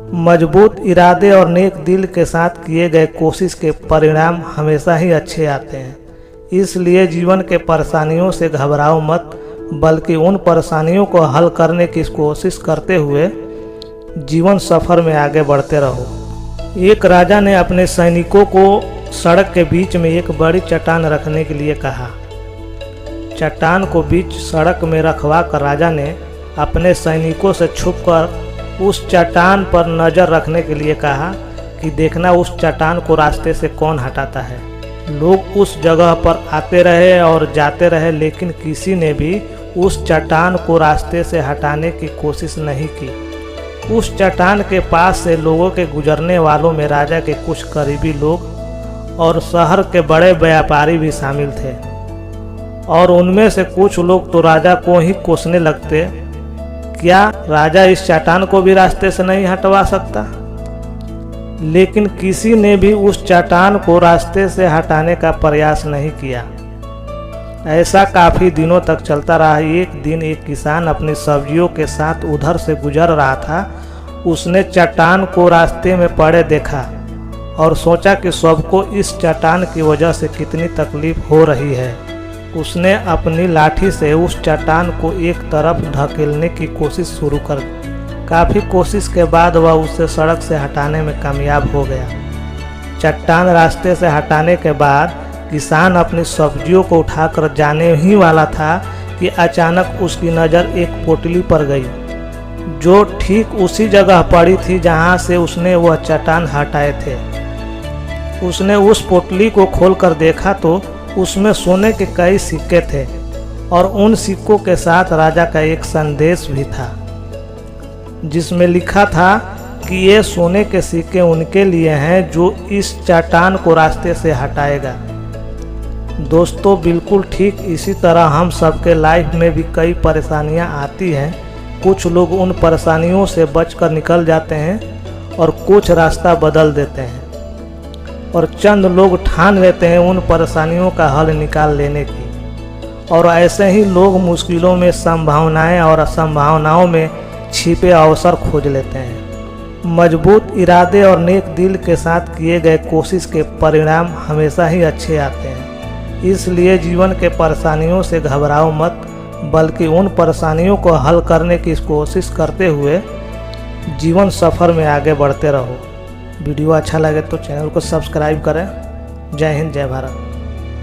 मजबूत इरादे और नेक दिल के साथ किए गए कोशिश के परिणाम हमेशा ही अच्छे आते हैं। इसलिए जीवन के परेशानियों से घबराओ मत, बल्कि उन परेशानियों को हल करने की कोशिश करते हुए जीवन सफ़र में आगे बढ़ते रहो। एक राजा ने अपने सैनिकों को सड़क के बीच में एक बड़ी चट्टान रखने के लिए कहा। चट्टान को बीच सड़क में रखवा कर राजा ने अपने सैनिकों से छुपकर उस चट्टान पर नज़र रखने के लिए कहा कि देखना उस चट्टान को रास्ते से कौन हटाता है। लोग उस जगह पर आते रहे और जाते रहे, लेकिन किसी ने भी उस चट्टान को रास्ते से हटाने की कोशिश नहीं की। उस चट्टान के पास से लोगों के गुजरने वालों में राजा के कुछ करीबी लोग और शहर के बड़े व्यापारी भी शामिल थे, और उनमें से कुछ लोग तो राजा को ही कोसने लगते, क्या राजा इस चट्टान को भी रास्ते से नहीं हटवा सकता? लेकिन किसी ने भी उस चट्टान को रास्ते से हटाने का प्रयास नहीं किया। ऐसा काफ़ी दिनों तक चलता रहा। एक दिन एक किसान अपनी सब्जियों के साथ उधर से गुजर रहा था। उसने चट्टान को रास्ते में पड़े देखा और सोचा कि सबको इस चट्टान की वजह से कितनी तकलीफ हो रही है। उसने अपनी लाठी से उस चट्टान को एक तरफ ढकेलने की कोशिश शुरू कर दी। काफ़ी कोशिश के बाद वह उसे सड़क से हटाने में कामयाब हो गया। चट्टान रास्ते से हटाने के बाद किसान अपनी सब्जियों को उठाकर जाने ही वाला था कि अचानक उसकी नज़र एक पोटली पर गई, जो ठीक उसी जगह पड़ी थी जहां से उसने वह चट्टान हटाए थे। उसने उस पोटली को खोलकर देखा तो उसमें सोने के कई सिक्के थे, और उन सिक्कों के साथ राजा का एक संदेश भी था, जिसमें लिखा था कि ये सोने के सिक्के उनके लिए हैं जो इस चट्टान को रास्ते से हटाएगा। दोस्तों, बिल्कुल ठीक इसी तरह हम सबके लाइफ में भी कई परेशानियां आती हैं। कुछ लोग उन परेशानियों से बचकर निकल जाते हैं और कुछ रास्ता बदल देते हैं, और चंद लोग ठान लेते हैं उन परेशानियों का हल निकाल लेने की, और ऐसे ही लोग मुश्किलों में संभावनाएं और असंभावनाओं में छिपे अवसर खोज लेते हैं। मजबूत इरादे और नेक दिल के साथ किए गए कोशिश के परिणाम हमेशा ही अच्छे आते हैं। इसलिए जीवन के परेशानियों से घबराओ मत, बल्कि उन परेशानियों को हल करने की कोशिश करते हुए जीवन सफ़र में आगे बढ़ते रहो। वीडियो अच्छा लगे तो चैनल को सब्सक्राइब करें। जय हिंद, जय भारत।